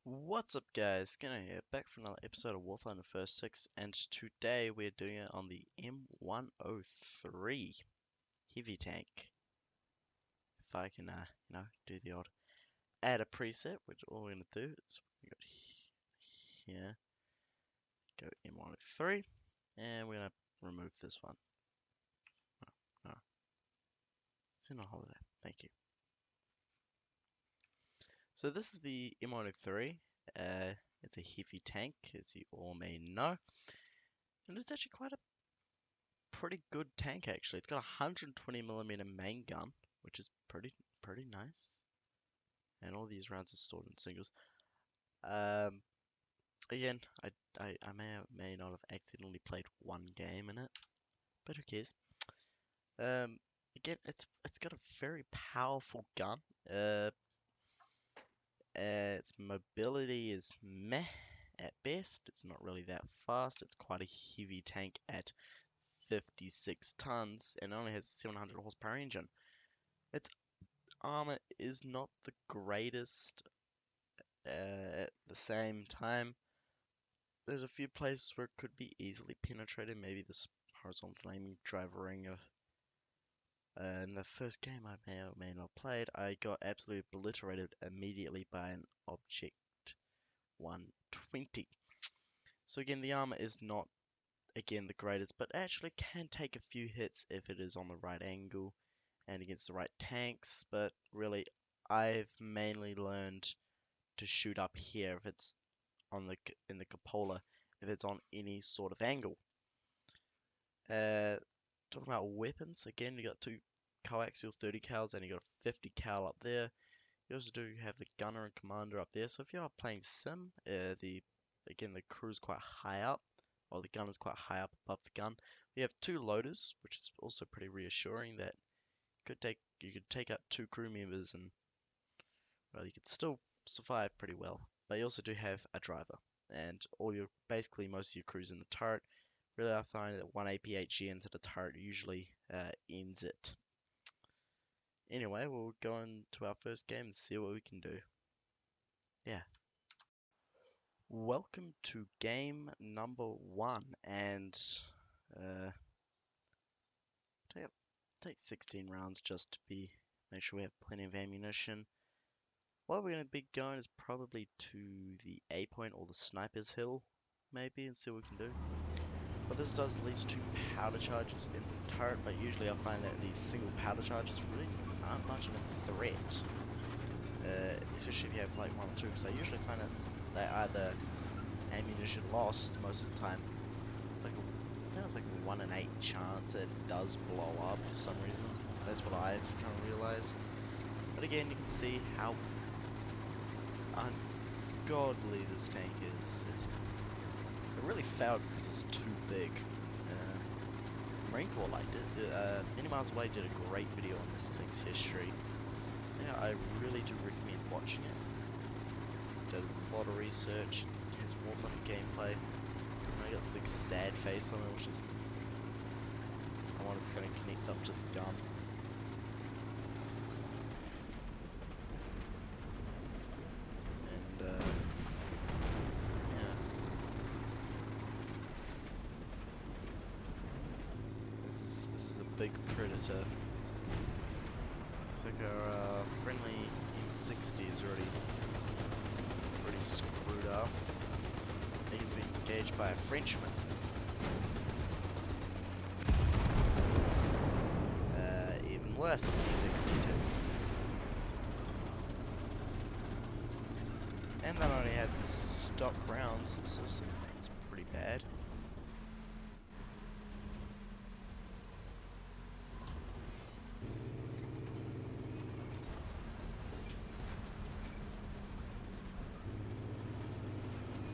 What's up guys, Skino here, back for another episode of Warfighter First 6, and today we're doing it on the M103 heavy tank. If I can, do the odd add a preset, which all we're going to do is we got here, go M103, and we're going to remove this one. No, it's in a holiday, thank you. So this is the M103, it's a heavy tank, as you all may know, and it's actually quite a pretty good tank actually. It's got a 120mm main gun, which is pretty nice. And all these rounds are stored in singles. Um, Again, I may not have accidentally played one game in it, but who cares? Um, Again, it's got a very powerful gun. Its mobility is meh at best. It's not really that fast. It's quite a heavy tank at 56 tons and only has a 700 horsepower engine. Its armor is not the greatest. At the same time, there's a few places where it could be easily penetrated. Maybe this horizontal aiming driver ring. In the first game I may or may not played, I got absolutely obliterated immediately by an Object 120. So again, the armor is not the greatest, but actually can take a few hits if it is on the right angle and against the right tanks. But really, I've mainly learned to shoot up here if it's on in the cupola, if it's on any sort of angle. Talking about weapons, again, you got two coaxial 30 cals and you got a 50 cal up there. You also do have the gunner and commander up there. So if you are playing sim, the crew's quite high up, or the gunner's quite high up above the gun. We have two loaders, which is also pretty reassuring that you could take out two crew members and well, you could still survive pretty well. But you also do have a driver, and basically most of your crews in the turret. Really, I find that one APHE into the turret usually ends it. Anyway, we'll go into our first game and see what we can do. Yeah. Welcome to game number 1, and uh, take 16 rounds just to make sure we have plenty of ammunition. What we're going to be going is probably to the A point or the sniper's hill, maybe, and see what we can do. But this does lead to powder charges in the turret, but usually I find that these single powder charges really aren't much of a threat. Especially if you have like 1 or 2, because I usually find that they're either ammunition lost most of the time. I think it's like 1 in 8 chance that it does blow up for some reason. That's what I've kind of realized. But again, you can see how ungodly this tank is. It really failed because it was too big. Marine Corps liked it. Many Miles Away did a great video on this thing's history. Yeah, I really do recommend watching it. Does a lot of research, has Warfighter gameplay. I got this big sad face on it, which is I wanted to kind of connect up to the gun. And yeah, this is a big predator. Looks like our friendly M60 is already pretty screwed up. I think he's being engaged by a Frenchman. Even worse, a T62. And not only have the stock rounds, so it's pretty bad.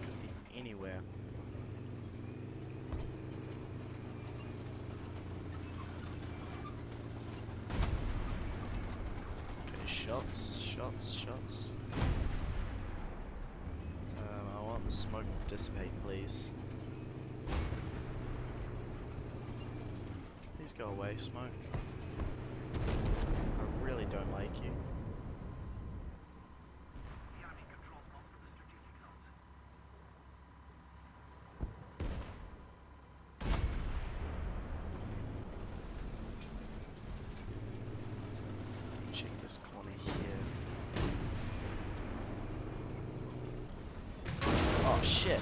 Could be anywhere. Okay, shots. I want the smoke to dissipate, please. Please go away, smoke. I really don't like you. Oh shit.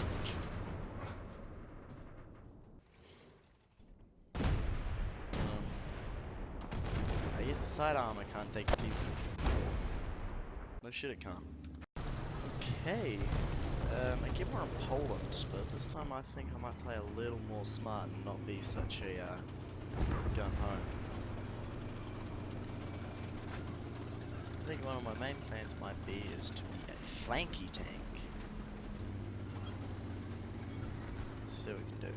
I guess the side armor can't take it deep. No shit it can't. Okay. Again we're in Poland, but this time I think I might play a little more smart and not be such a gun-ho. I think one of my main plans might be is to be a flanky tank. See what we can do.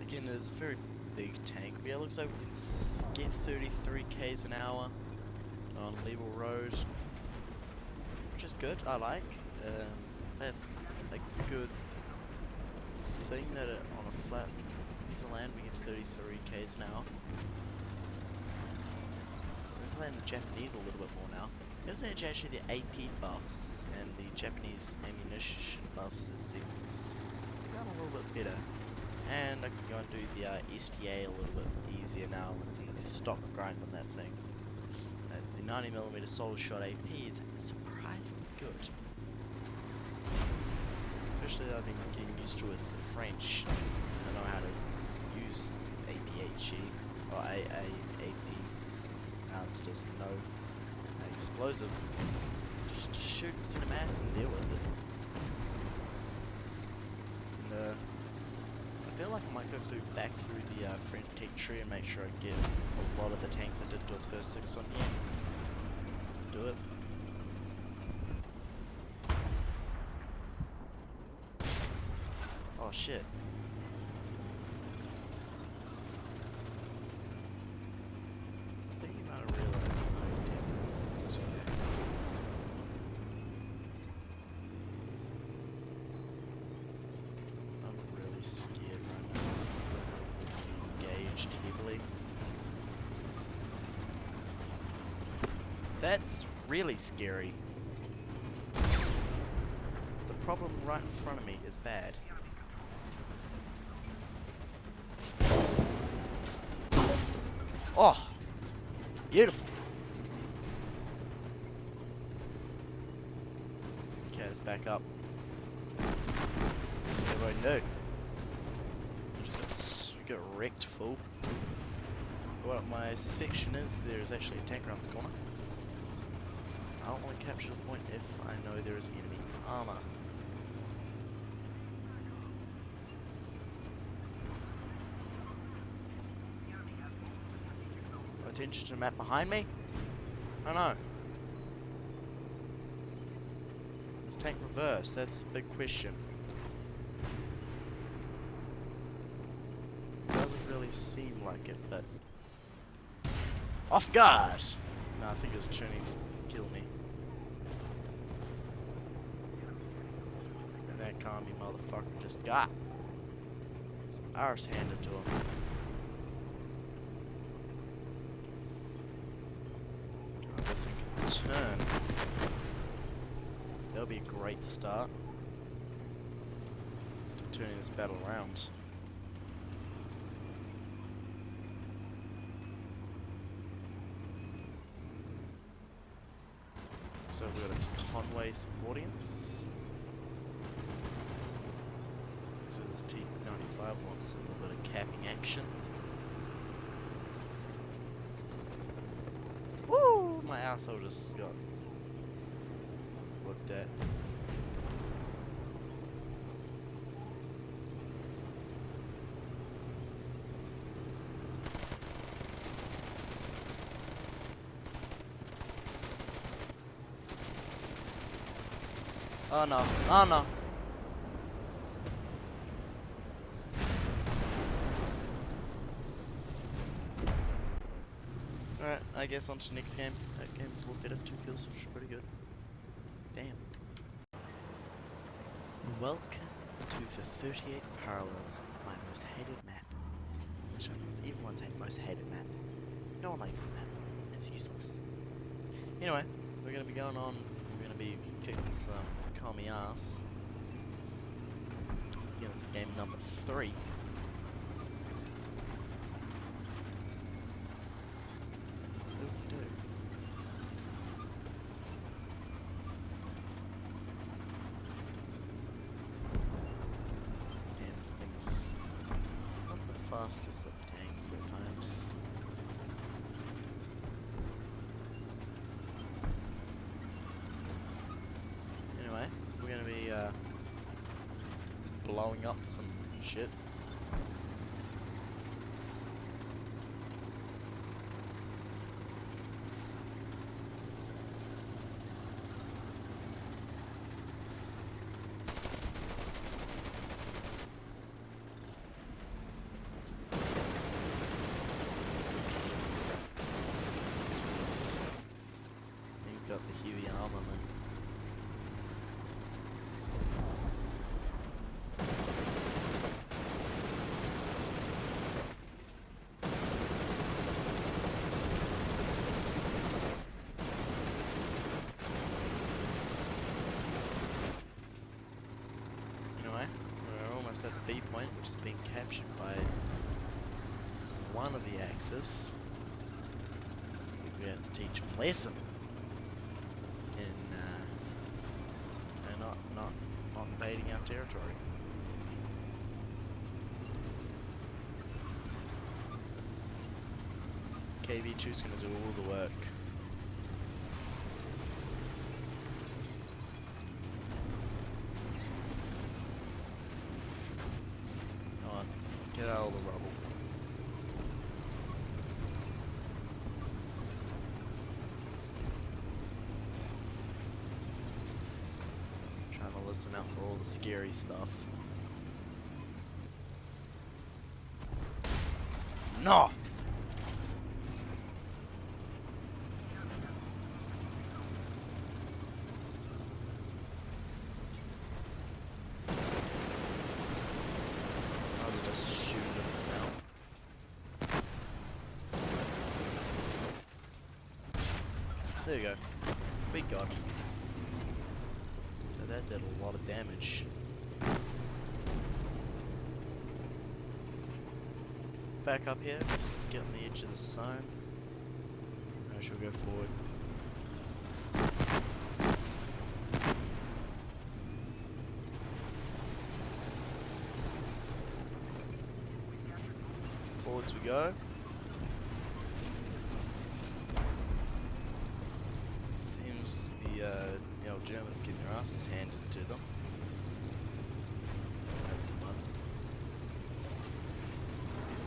Again, it is a very big tank. Yeah, it looks like we can get 33 k's an hour on level road, which is good. I like. That's a good thing that on a flat piece of land we get 33 k's an hour. We're playing the Japanese a little bit more now. There's actually the AP buffs and the Japanese ammunition buffs this season. They've gotten a little bit better. And I can go and do the STA a little bit easier now with the stock grind on that thing. The 90mm solid shot AP is surprisingly good. Especially that I've been getting used to with the French. I know how to use APHE or AP. It's just no explosive. Just shoot cinemass and deal with it. And, I feel like I might go back through the French tech tree and make sure I get a lot of the tanks I did do a first 6 on here. Do it. Oh shit. I think you might have realized I was dead. It's okay. I'm really scared right now. Engaged heavily. That's really scary. The problem right in front of me is bad. Oh! Beautiful! Okay, let's back up. What's everybody do? Just get wrecked, fool. What my suspicion is, there is actually a tank around this corner. I don't want to capture the point if I know there is enemy armor. Attention to the map behind me? I don't know. This tank reverse, that's a big question. Doesn't really seem like it, but... Off guard! No, I think it's turning to kill me. And that commie motherfucker just got his arse handed to him. I guess I can turn. That'll be a great start to turning this battle around. So we've got a Conway supporting us. So this T95 wants a little bit of capping action. Woo! My asshole just got looked at. Oh no, oh no. Alright, I guess on to the next game. That game's a little better, 2 kills, which is pretty good. Damn. Welcome to the 38th parallel, my most hated map. Which I think is everyone's most hated map. No one likes this map. It's useless. Anyway, we're gonna be going on, we're gonna be kicking some commie ass. Again, it's game number 3. So what we do. fastest of tanks at times. Anyway, we're gonna be blowing up some shit. He's got the heavy armament. Anyway, we're almost at the B point, which has been captured by one of the Axis. We have to teach them a lesson in not invading our territory. KV2's gonna do all the work. Come on, get out of the rubble. Trying to listen out for all the scary stuff. No! I was just shooting them now. There you go. We got him. So that did a lot of damage. Back up here, just get on the edge of the zone. I shall go forward. Forwards we go. Seems the old Germans getting their asses handed to them.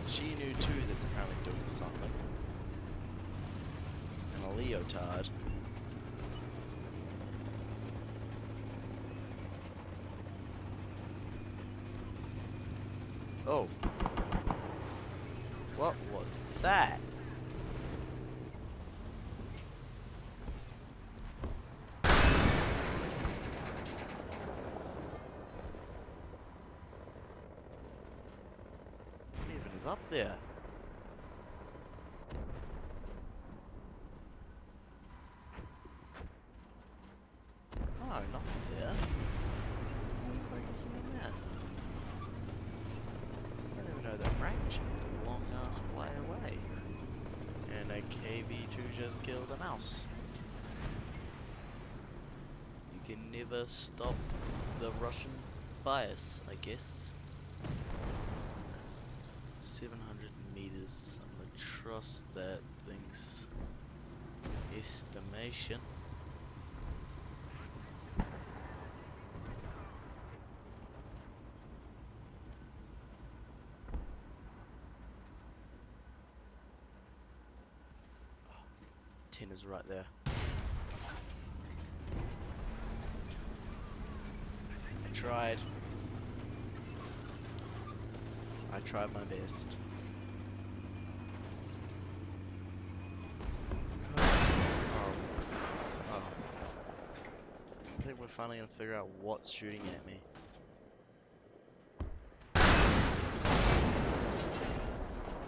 Skino 2 that's apparently doing something. And a leotard. Oh. What was that? What even is up there? No, nothing there. Why is something there? I don't even know that range. It's a long ass way away. And a KV2 just killed a mouse. You can never stop the Russian bias, I guess. 700 meters. I'm gonna trust that thing's estimation. Oh, 10 is right there. I tried my best. Oh. I think we're finally gonna figure out what's shooting at me. I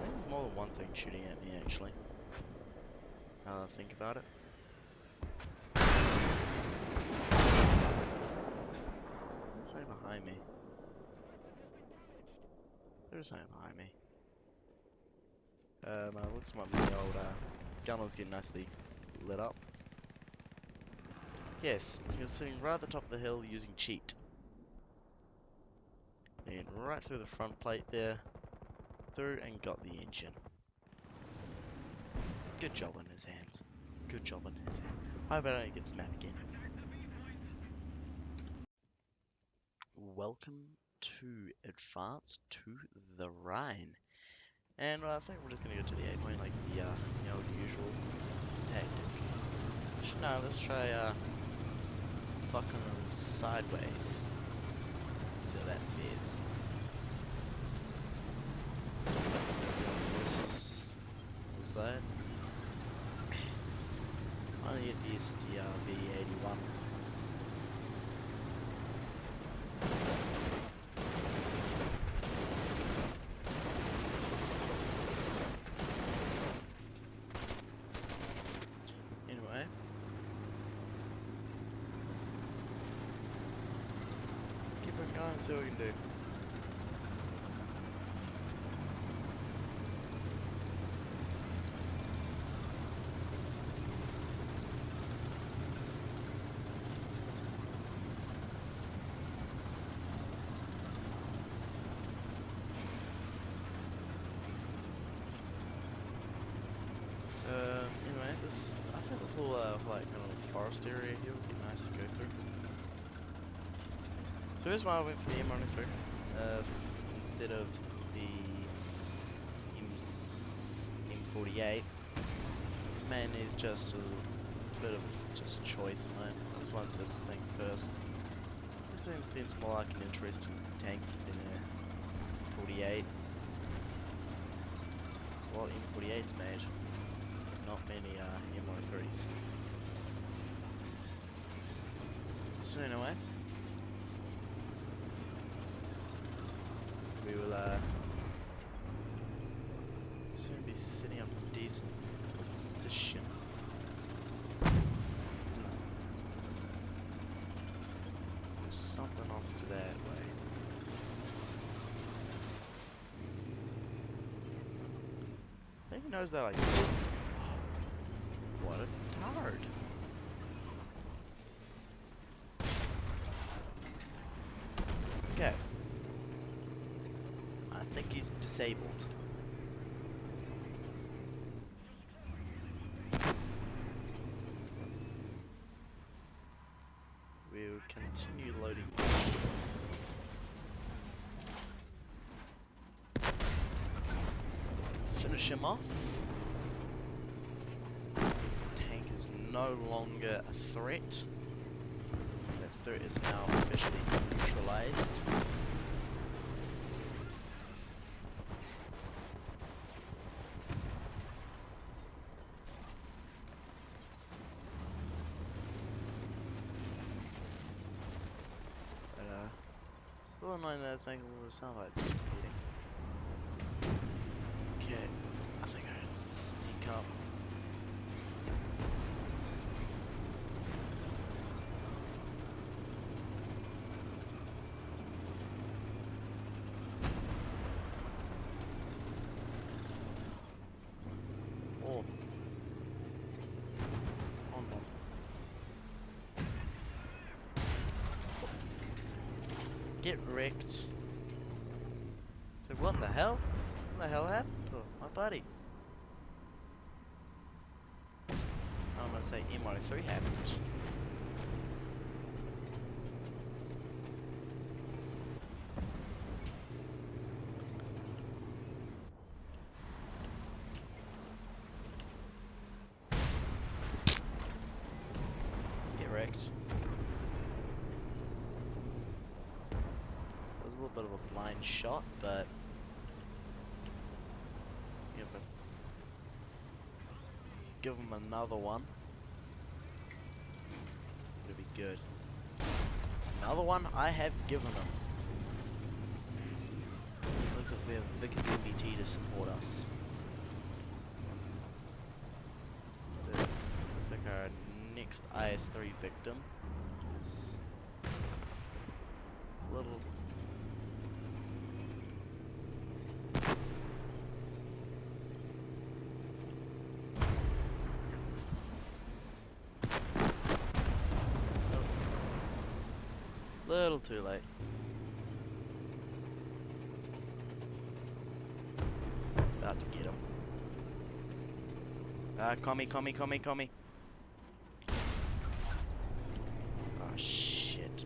think there's more than one thing shooting at me actually. Now that I think about it. What's that behind me? There's something behind me. Looks like the old gunner's getting nicely lit up. Yes, he was sitting right at the top of the hill using cheat. And right through the front plate there. through and got the engine. Good job on his hands. Good job on his hands. I hope I don't get this map again. Welcome to Advance to the Rhine. And I think we're just gonna go to the A point like the old usual tactic. Actually, no, let's try fucking them sideways. See how that fares. This side. I only get the SDRV81. Anyway. Keep on going and see what we can do. Anyway, I think this little like kind of forest area here would be nice to go through. So here's why I went for the m103 instead of the M48. Man is just a bit of just choice, man. I just wanted this thing first. This thing seems more like an interesting tank than a 48. Well, M48's made. Not many m103s. So anyway, we will soon be sitting up in a decent position. There's something off to that way. I think he knows that I missed. What a tard. Okay. I think he's disabled. We'll continue loading. Finish him off. This tank is no longer a threat. That threat is now officially neutralized. It's a little annoying that it's making a little sound like it's repeating. Okay, I think I can sneak up. Oh. Oh no. Get wrecked. So what in the hell? What the hell happened to my buddy? I'm gonna say m103 happened. Get wrecked. That was a little bit of a blind shot, but give him another one. It'll be good. Another one I have given him. Looks like we have Vickers MBT to support us. So, looks like our next IS-3 victim is a little... little too late. It's about to get him. Commie. Oh, shit.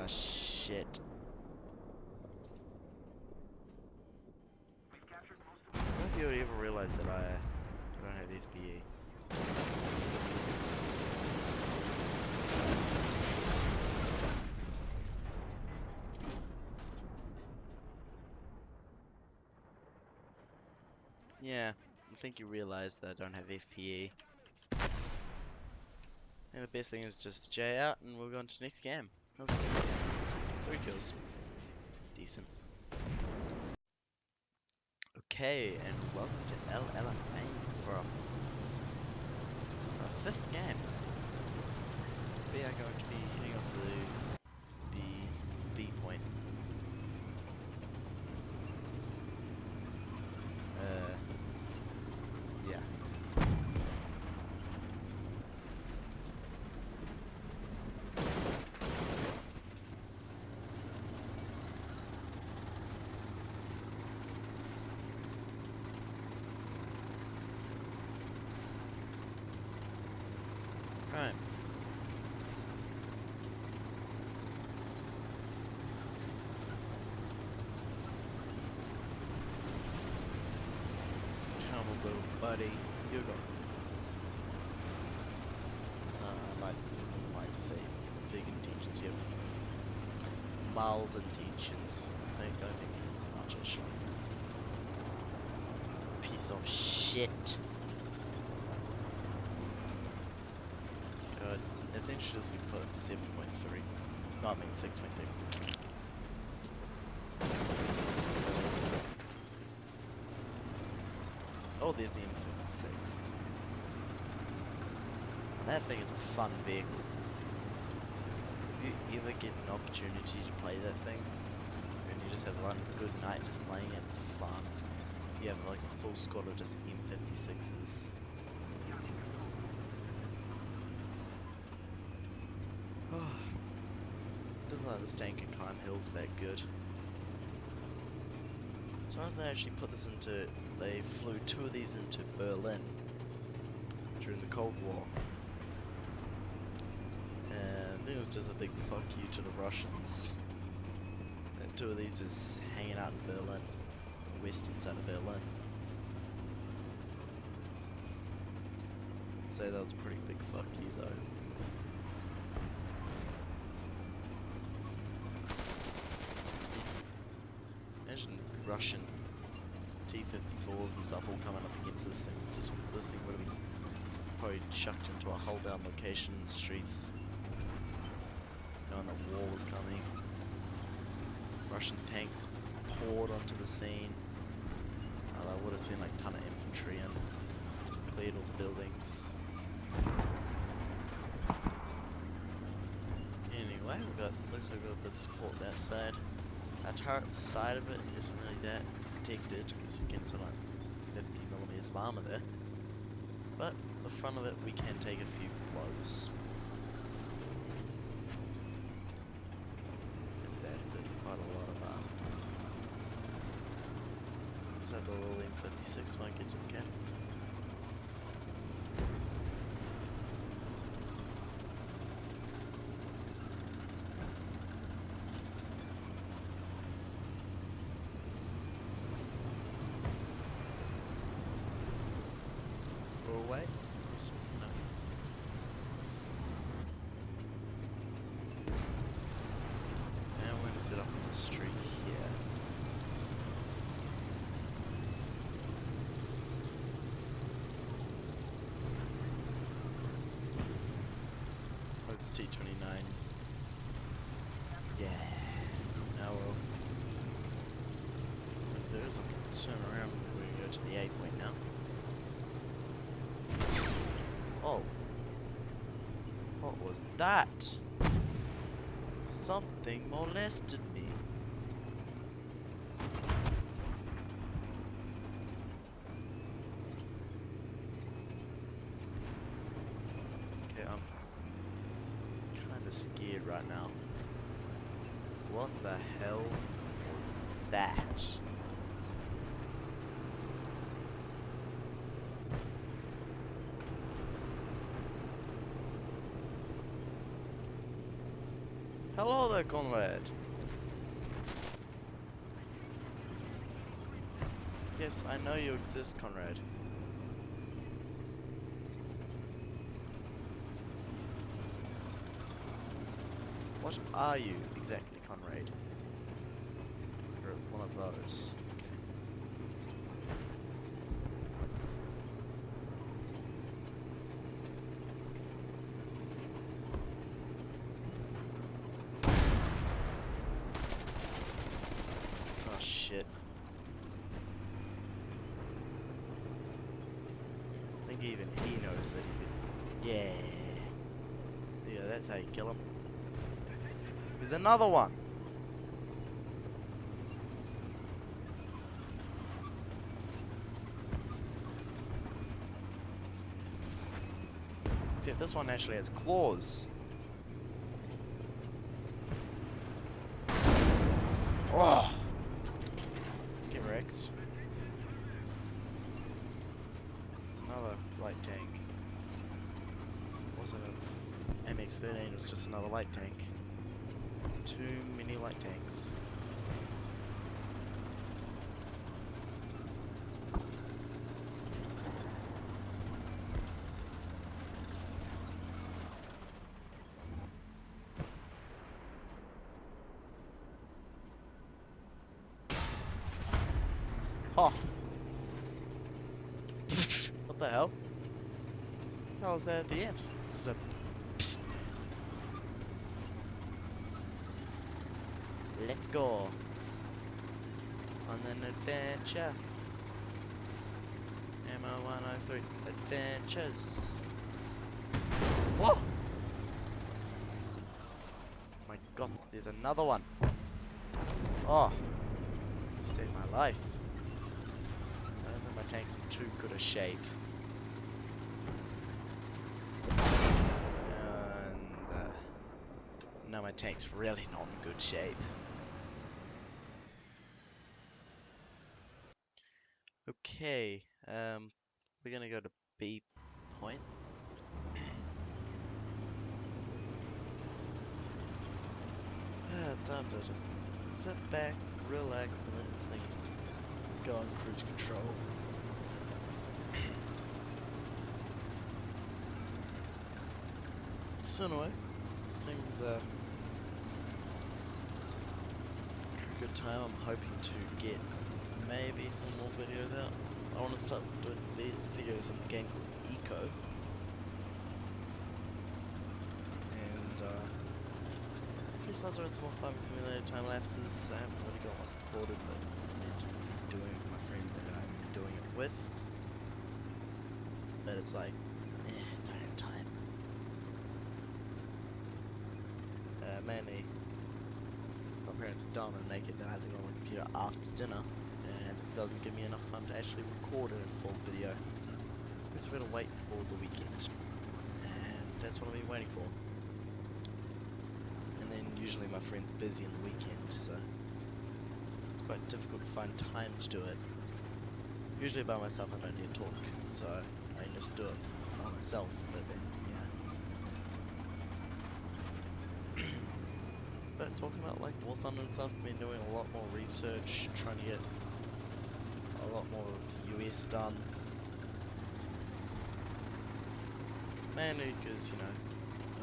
Shit. I don't know if you would ever realize that I don't have FBE. Yeah, I think you realize that I don't have FPE. And the best thing is just J out and we'll go on to the next game. That was good. 3 kills. Decent. Okay, and welcome to LLMA for our 5th game. We are going to be hitting off the B point. Yeah. Right. Come on, little buddy. You go. I might say big intentions here. Mild intentions. I think much a shot. Piece of shit. God, I think should just be put at 7.3. No, I mean 6.3. Oh, there's the M56. That thing is a fun vehicle. If you ever get an opportunity to play that thing, and you just have one good night just playing it, it's fun. If you have like a full squad of just M56s. Doesn't understand can climb hills that good. So as I actually put this into, they flew 2 of these into Berlin during the Cold War. And I think it was just a big fuck you to the Russians. And 2 of these is hanging out in Berlin, the western side of Berlin. I'd say that was a pretty big fuck you though. Imagine Russian T-54s and stuff all coming up against this thing. It's just, this thing would have been probably chucked into a hull down location in the streets. Knowing that war was coming. Russian tanks poured onto the scene. I would have seen like a ton of infantry and just cleared all the buildings. Anyway, looks like we've got a bit of support that side. Our turret side of it isn't really that protected because again it's like 50mm of armor there. But the front of it we can take a few blows. And that did quite a lot of is that the little M56 might get to the cap? Away. No. And we're gonna sit up on the street here. Oh, it's T29. Yeah. Now we'll. If there is a turn around, we're gonna go to the 8 point now. Oh. What was that? Something molested me. Okay, I'm kinda scared right now. What the hell was that. Hello there, Conrad. Yes, I know you exist, Conrad. What are you exactly, Conrad? You're one of those. Oh shit. I think even he knows that he could. Yeah. Yeah, that's how you kill him. There's another one! Except this one actually has claws. Oh! Get wrecked. It's another light tank. Wasn't an MX-13, it was just another light tank. Too many light tanks. Oh! What the hell? How was that at the end? This is a... Let's go on an adventure. m103 adventures. Whoa! My god, there's another one. Oh, you saved my life. I don't think my tank's in too good a shape. And no, my tank's really not in good shape. Okay, we're gonna go to B point. Time to just sit back, relax, and let this thing go on cruise control. So anyway, seems a good time. I'm hoping to get maybe some more videos out. I want to start doing some videos in the game called Eco. And if we start doing some more Farming Simulator time lapses, I haven't really got one recorded, but I need to be doing it with my friend that I'm doing it with. But it's like, don't have time. Mainly, my parents are dumb and make it that I have to go on my computer after dinner, and it doesn't give me enough time to actually record a full video. Guess I'm gonna wait for the weekend, and that's what I've been waiting for. And then usually my friend's busy on the weekend, so it's quite difficult to find time to do it. Usually by myself I don't need to talk, so I can just do it by myself, but then, yeah. But talking about like War Thunder and stuff, I've been doing a lot more research, trying to get a lot more of US done. Mainly because, you know,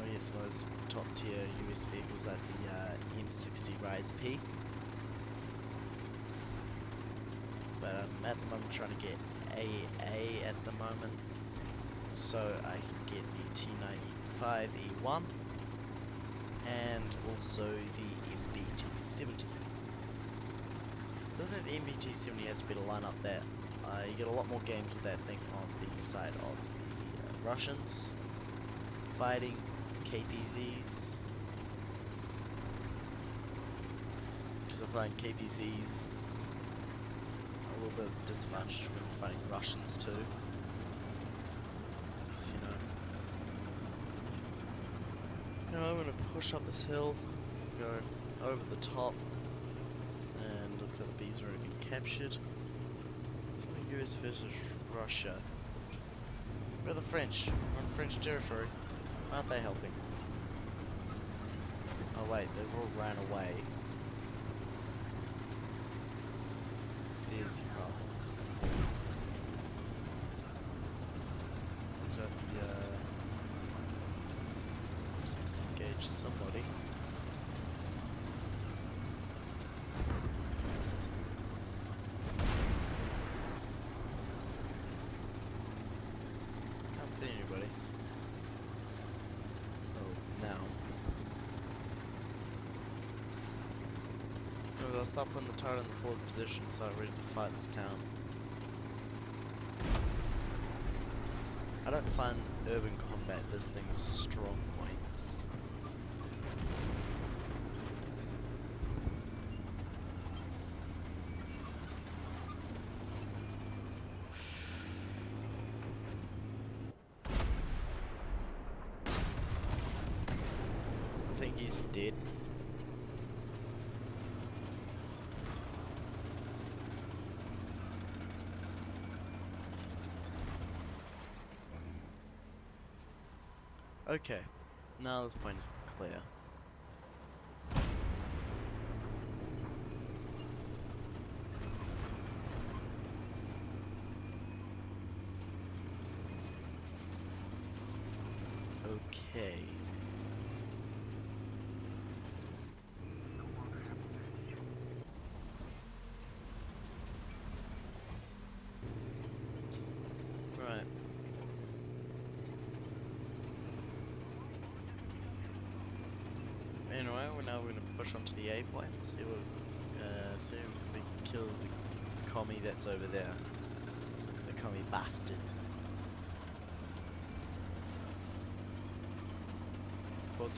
I get some of those top tier US vehicles like the M60 Rise P. But I'm at the moment trying to get AA at the moment, so I can get the T95 E1 and also the MBT70. So I think the MBT70 has a better lineup there. You get a lot more games with that thing on the side of the Russians fighting KPZs, because I find KPZs a little bit of a disadvantage when you're fighting Russians too. Because, you know, I'm gonna push up this hill, go over the top, and look So the B's already been captured. So US versus Russia. Where are the French? We're on French territory. Why aren't they helping? Oh wait, they've all ran away. There's the problem. Is that the 60 gauge somebody? Can't see anybody. Oh, now. I'll stop putting the turret in the forward position so I'm ready to fight this town. I don't find urban combat this thing's strong points. I think he's dead. Okay, now this point is clear. Okay. Right. Anyway, now we're gonna push onto the A point, see if we can kill the commie that's over there. The commie bastard.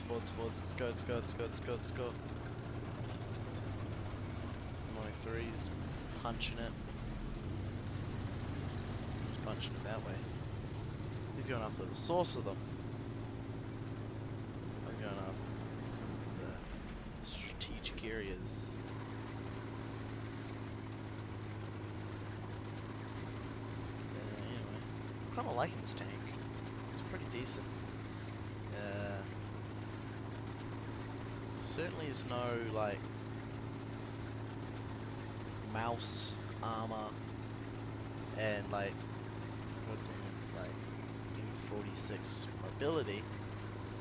Forwards, let's go. m103's punching it. He's punching it that way. He's going after the source of them. I'm going after the strategic areas. Anyway, I'm kind of liking this tank. It's pretty decent. Certainly is no like mouse armor and like M46 mobility.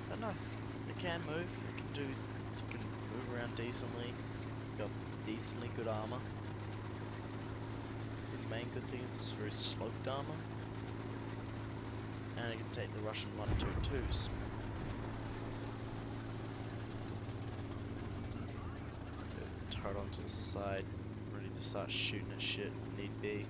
But no, it can move. It can move around decently. It's got decently good armor. The main good thing is it's very sloped armor, and it can take the Russian 122s. Turret onto the side, ready to start shooting at shit if need be.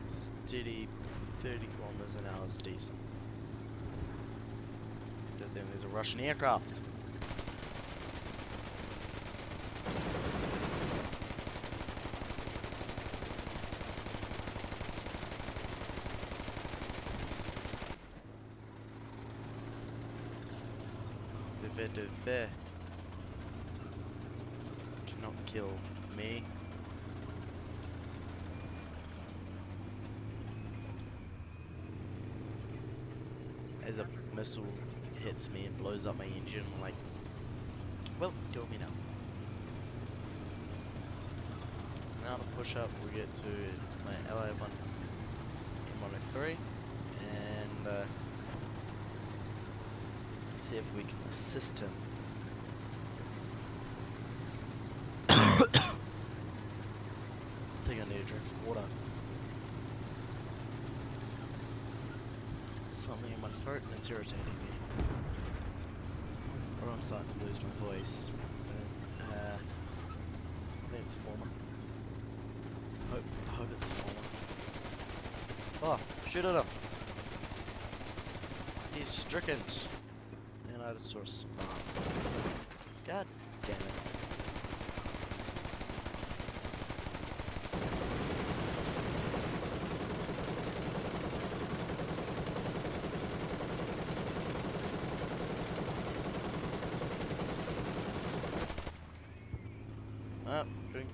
Steady 30 kilometers an hour is decent. Good thing there's a Russian aircraft. Fair. Cannot kill me. As a missile hits me and blows up my engine, I'm like, well, kill me now. Now to push up, we get to my ally m103 and see if we can assist him. I think I need to drink some water. Something in my throat and it's irritating me. Or I'm starting to lose my voice. But, I think it's the former. I hope it's the former. Oh, shoot at him! He's stricken! And I just saw a spark. God damn it.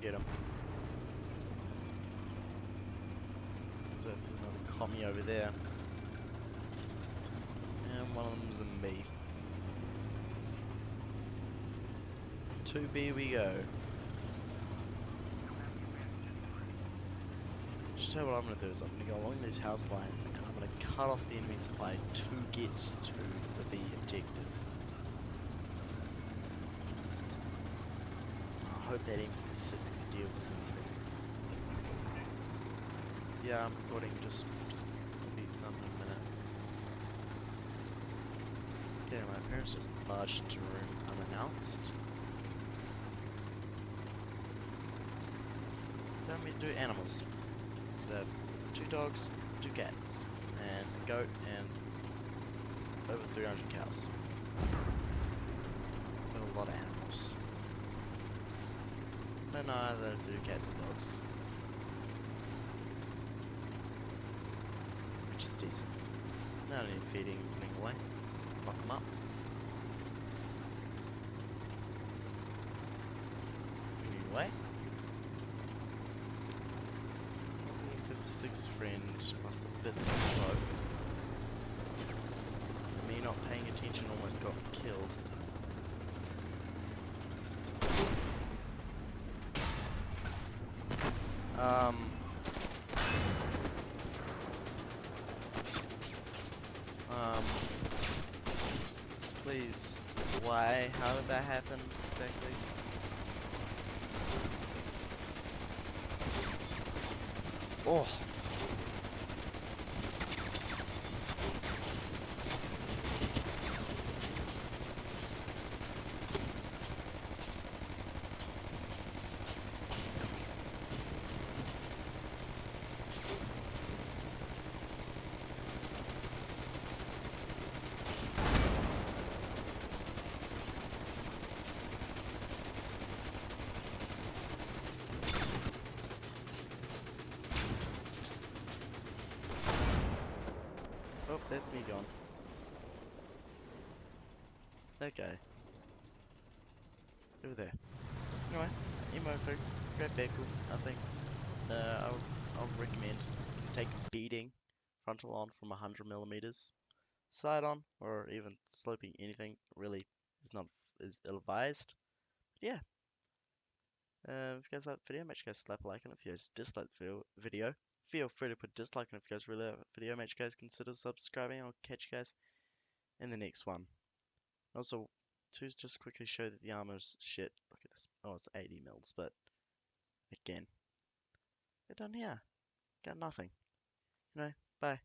get him. So there's another commie over there. And one of them's a me. 2B we go. Just tell you what I'm gonna do is I'm gonna go along this house line and I'm gonna cut off the enemy supply to get to the B objective. I hope that M56 can deal with anything. Yeah, I'm recording, just be done in a minute. Okay, my parents just barged into a room unannounced. Tell me to do animals. So I have 2 dogs, 2 cats, and a goat, and over 300 cows. Got a lot of animals. Don't know either to do cats and dogs. Which is decent. Not any feeding and putting away. Fuck them up. Putting away. Something 56 friend must have bit the flow. Me not paying attention almost got killed. Please, why? How did that happen exactly? Oh! Oh, that's me gone. That guy. Over there. Anyway, m103, great vehicle, I think. I'll recommend take beating frontal on from 100mm. Side on, or even sloping anything, really is ill-advised. Yeah. If you guys like the video, make sure you guys slap a like on it. If you guys dislike the video, feel free to put a dislike on it. If you guys really like the video, make sure you guys consider subscribing. I'll catch you guys in the next one. Also, to just quickly show that the armor's shit. Look at this. Oh, it's 80 mils, but again, we're done here. Got nothing. Anyway, bye.